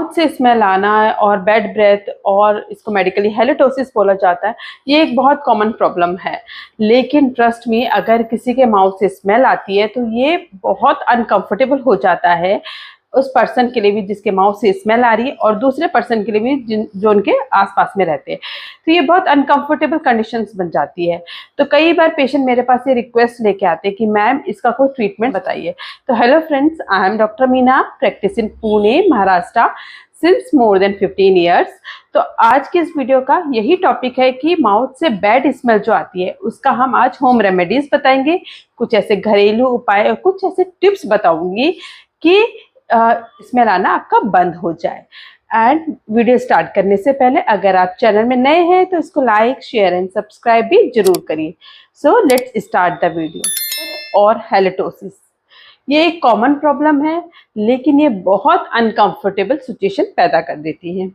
Mouth से smell आना और बैड ब्रेथ, और इसको मेडिकली हैलिटोसिस बोला जाता है, ये एक बहुत कॉमन प्रॉब्लम है। लेकिन ट्रस्ट मी, अगर किसी के माउथ से स्मेल आती है तो ये बहुत अनकंफर्टेबल हो जाता है उस पर्सन के लिए भी जिसके माउथ से स्मेल आ रही है, और दूसरे पर्सन के लिए भी जो उनके आसपास में रहते हैं। तो ये बहुत अनकंफर्टेबल कंडीशंस बन जाती है। तो कई बार पेशेंट मेरे पास ये रिक्वेस्ट लेके आते हैं कि मैम इसका कोई ट्रीटमेंट बताइए। तो hello friends, I am doctor Meena, practice in Pune, Maharashtra since more than 15 years. तो आज की इस वीडियो का यही टॉपिक है कि माउथ से बैड स्मेल जो आती है उसका हम आज होम रेमेडीज बताएंगे, कुछ ऐसे घरेलू उपाय और कुछ ऐसे टिप्स बताऊंगी कि स्मेल आना आपका बंद हो जाए। एंड वीडियो स्टार्ट करने से पहले अगर आप चैनल में नए हैं तो इसको लाइक, शेयर एंड सब्सक्राइब भी जरूर करिए। So let's start the video. और हैलिटोसिस ये एक कॉमन प्रॉब्लम है, लेकिन ये बहुत अनकंफर्टेबल सिचुएशन पैदा कर देती है।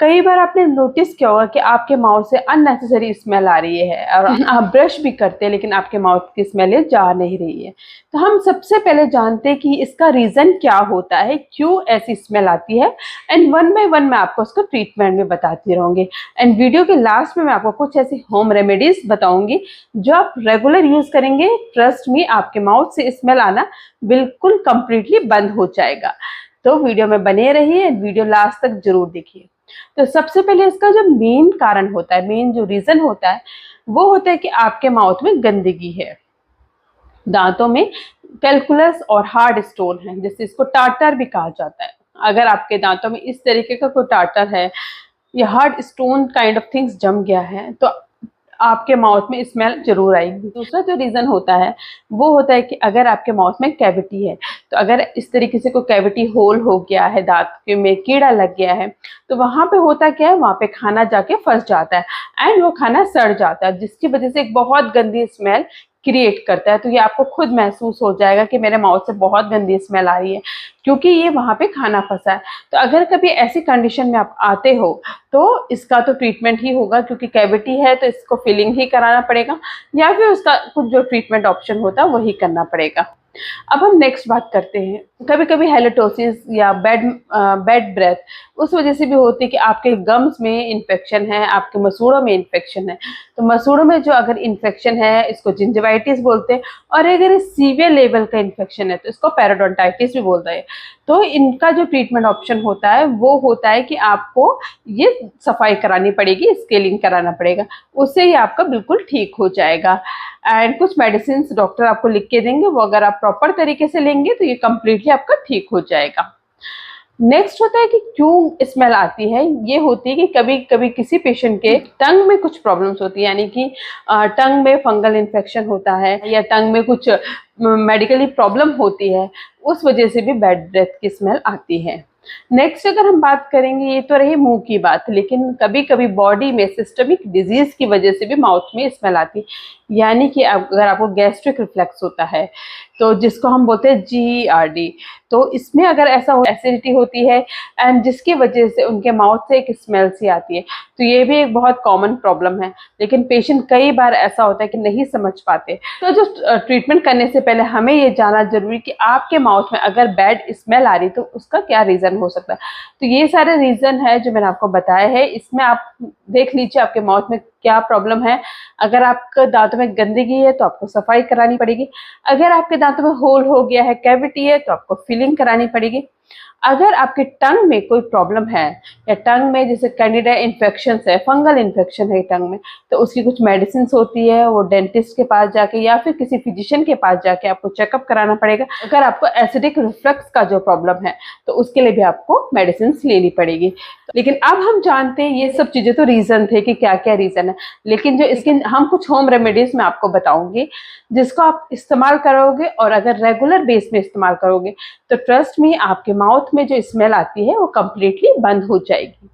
कई बार आपने नोटिस किया होगा कि आपके माउथ से अननेसेसरी स्मेल आ रही है और आप ब्रश भी करते हैं लेकिन आपके माउथ की स्मेल जा नहीं रही है। तो हम सबसे पहले जानते हैं कि इसका रीज़न क्या होता है, क्यों ऐसी स्मेल आती है। एंड वन बाय वन मैं आपको उसको ट्रीटमेंट में बताती रहूँगी। एंड वीडियो के लास्ट में मैं आपको कुछ ऐसी होम रेमेडीज बताऊँगी जो आप रेगुलर यूज़ करेंगे। ट्रस्ट मी, आपके माउथ से स्मेल आना बिल्कुल कंप्लीटली बंद हो जाएगा। तो वीडियो में बने रहिए, वीडियो लास्ट तक जरूर देखिए। तो सबसे पहले इसका जो मेन कारण होता है, मेन जो रीजन होता है, वो होता है कि आपके माउथ में गंदगी है, दांतों में कैलकुलस और हार्ड स्टोन है, जिससे इसको टार्टर भी कहा जाता है। अगर आपके दांतों में इस तरीके का कोई टार्टर है या hard stone kind of things जम गया है तो आपके माउथ में स्मेल जरूर आएगी। दूसरा जो रीज़न होता है वो होता है कि अगर आपके माउथ में कैविटी है, तो अगर इस तरीके से कोई कैविटी होल हो गया है, दांत में कीड़ा लग गया है, तो वहाँ पे होता क्या है, वहाँ पे खाना जाके फंस जाता है एंड वो खाना सड़ जाता है, जिसकी वजह से एक बहुत गंदी स्मेल क्रिएट करता है। तो ये आपको खुद महसूस हो जाएगा कि मेरे माउथ से बहुत गंदी स्मेल आ रही है, क्योंकि ये वहाँ पे खाना फंसा है। तो अगर कभी ऐसी कंडीशन में आप आते हो तो इसका तो ट्रीटमेंट ही होगा, क्योंकि कैविटी है तो इसको फिलिंग ही कराना पड़ेगा, या फिर उसका कुछ जो ट्रीटमेंट ऑप्शन होता है वही करना पड़ेगा। अब हम नेक्स्ट बात करते हैं। कभी कभी हैलिटोसिस या बैड ब्रेथ उस वजह से भी होती है कि आपके गम्स में इन्फेक्शन है, आपके मसूड़ों में इन्फेक्शन है। तो मसूड़ों में जो अगर इन्फेक्शन है, इसको जिंजिवाइटिस बोलते हैं, और अगर सीवियर लेवल का इन्फेक्शन है तो इसको पेरिडोंटाइटिस भी बोलते हैं। तो इनका जो ट्रीटमेंट ऑप्शन होता है वो होता है कि आपको ये सफाई करानी पड़ेगी, स्केलिंग कराना पड़ेगा, उससे ही आपका बिल्कुल ठीक हो जाएगा। एंड कुछ मेडिसिन डॉक्टर आपको लिख के देंगे, वो अगर आप प्रॉपर तरीके से लेंगे तो ये कम्प्लीटली आपका ठीक हो जाएगा। नेक्स्ट होता है कि क्यों स्मेल आती है। ये होती है कि कभी कभी किसी पेशेंट के टंग में कुछ प्रॉब्लम्स होती है, यानी कि टंग में फंगल इन्फेक्शन होता है या टंग में कुछ मेडिकली प्रॉब्लम होती है, उस वजह से भी बैड ब्रेथ की स्मेल आती है। नेक्स्ट अगर हम बात करेंगे, ये तो रही मुंह की बात, लेकिन कभी कभी बॉडी में सिस्टमिक डिजीज की वजह से भी माउथ में स्मेल आती है। यानी कि अगर आपको गैस्ट्रिक रिफ्लेक्स होता है, तो जिसको हम बोलते हैं GERD, तो इसमें अगर ऐसा एसिडिटी होती है एंड जिसकी वजह से उनके माउथ से एक स्मेल सी आती है, तो ये भी एक बहुत कॉमन प्रॉब्लम है। लेकिन पेशेंट कई बार ऐसा होता है कि नहीं समझ पाते। तो जो ट्रीटमेंट करने से पहले हमें ये जानना जरूरी कि आपके माउथ में अगर बैड स्मेल आ रही तो उसका क्या रीज़न हो सकता है। तो ये सारे रीज़न है जो मैंने आपको बताया है। इसमें आप देख लीजिए आपके माउथ में क्या प्रॉब्लम है। अगर आपके दांतों में गंदगी है तो आपको सफाई करानी पड़ेगी। अगर आपके दांतों में होल हो गया है, कैविटी है, तो आपको फिलिंग करानी पड़ेगी। अगर आपके टंग में कोई प्रॉब्लम है या टंग में जैसे कैंडिडा इन्फेक्शन है, फंगल इन्फेक्शन है टंग में, तो उसकी कुछ मेडिसिन होती है, वो डेंटिस्ट के पास जाके या फिर किसी फिजिशियन के पास जाके आपको चेकअप कराना पड़ेगा। अगर आपको एसिडिक रिफ्लक्स का जो प्रॉब्लम है तो उसके लिए भी आपको मेडिसिन लेनी पड़ेगी। लेकिन अब हम जानते हैं ये सब चीज़ें तो रीज़न थे कि क्या क्या रीज़न है, लेकिन जो इसके हम कुछ होम रेमेडीज मैं आपको बताऊंगी जिसको आप इस्तेमाल करोगे, और अगर रेगुलर बेस में इस्तेमाल करोगे तो ट्रस्ट मी, आपके माउथ में जो स्मेल आती है वो कम्प्लीटली बंद हो जाएगी।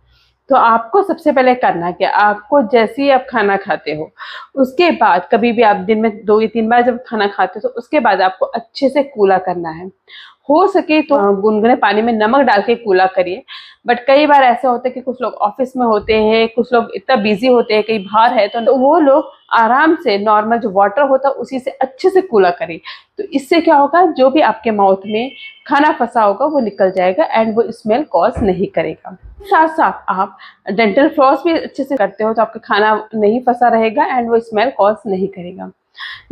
तो आपको सबसे पहले करना क्या, आपको जैसे ही आप खाना खाते हो उसके बाद, कभी भी आप दिन में 2 या 3 बार जब खाना खाते हो तो उसके बाद आपको अच्छे से कूला करना है। हो सके तो गुनगुने पानी में नमक डाल के कूला करिए। बट कई बार ऐसा होता है कि कुछ लोग ऑफिस में होते हैं, कुछ लोग इतना बिजी होते हैं, कहीं बाहर है, तो वो लोग आराम से नॉर्मल जो वाटर होता है उसी से अच्छे से कूला करें। तो इससे क्या होगा, जो भी आपके माउथ में खाना फंसा होगा वो निकल जाएगा एंड वो स्मेल कॉज नहीं करेगा। साथ साथ आप डेंटल फ्लॉस भी अच्छे से करते हो तो आपका खाना नहीं फंसा रहेगा एंड वो स्मेल कॉज नहीं करेगा।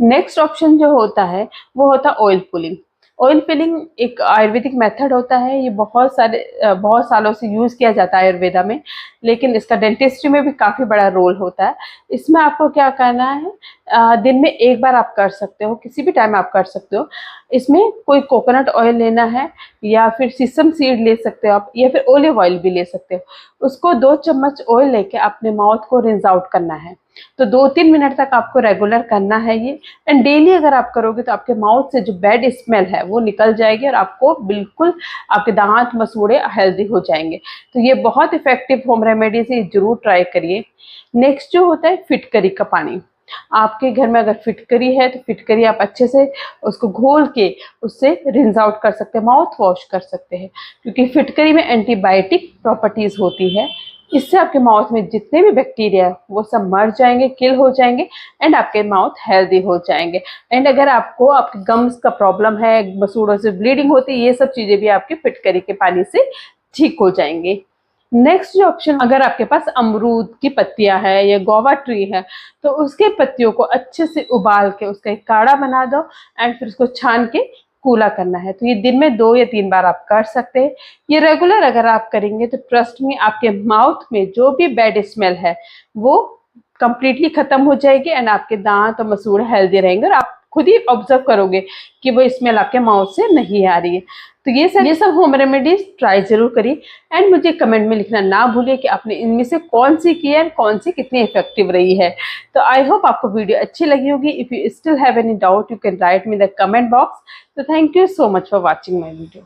नेक्स्ट ऑप्शन जो होता है वो होता है ऑयल पुलिंग। ऑयल पुलिंग एक आयुर्वेदिक मेथड होता है, ये बहुत सालों से यूज़ किया जाता है आयुर्वेदा में, लेकिन इसका डेंटिस्ट्री में भी काफ़ी बड़ा रोल होता है। इसमें आपको क्या करना है, दिन में एक बार आप कर सकते हो, किसी भी टाइम आप कर सकते हो। इसमें कोई कोकोनट ऑयल लेना है या फिर सीसम सीड ले सकते हो आप, या फिर ऑलिव ऑयल भी ले सकते हो। उसको 2 चम्मच ऑयल लेके अपने माउथ को रिंस आउट करना है। तो 2-3 मिनट तक आपको रेगुलर करना है ये, एंड डेली अगर आप करोगे तो आपके माउथ से जो बैड स्मेल है वो निकल जाएगी और आपको बिल्कुल आपके दांत मसूड़े हेल्दी हो जाएंगे। तो ये बहुत इफेक्टिव होम रेमेडीज है, जरूर ट्राई करिए। नेक्स्ट जो होता है फिटकरी का पानी। आपके घर में अगर फिटकरी है तो फिटकरी आप अच्छे से उसको घोल के उससे रिंस आउट कर सकते हैं, माउथ वॉश कर सकते हैं, क्योंकि फिटकरी में एंटीबायोटिक प्रॉपर्टीज होती है। इससे आपके माउथ में जितने भी बैक्टीरिया है वो सब मर जाएंगे, किल हो जाएंगे एंड आपके माउथ हेल्दी हो जाएंगे। एंड अगर आपको आपके गम्स का प्रॉब्लम है, मसूड़ों से ब्लीडिंग होती है, ये सब चीजें भी आपके फिटकरी के पानी से ठीक हो जाएंगे। नेक्स्ट जो ऑप्शन, अगर आपके पास अमरूद की पत्तियां है या गोवा ट्री है तो उसके पत्तियों को अच्छे से उबाल के उसका एक काढ़ा बना दो एंड फिर उसको छान के कूला करना है। तो ये दिन में 2 या 3 बार आप कर सकते हैं। ये रेगुलर अगर आप करेंगे तो ट्रस्ट में आपके माउथ में जो भी बैड स्मेल है वो कंप्लीटली खत्म हो जाएगी एंड आपके दांत और मसूड़े हेल्दी रहेंगे और आप खुद ही ऑब्जर्व करोगे कि वो स्मेल आपके माउथ से नहीं आ रही है। तो ये सब होम रेमेडीज ट्राई जरूर करिए एंड मुझे कमेंट में लिखना ना भूलिए कि आपने इनमें से कौन सी की है, कौन सी कितनी इफेक्टिव रही है। तो आई होप आपको वीडियो अच्छी लगी होगी। If you still have any doubt you can write me in the comment box. तो thank you so much for watching my video.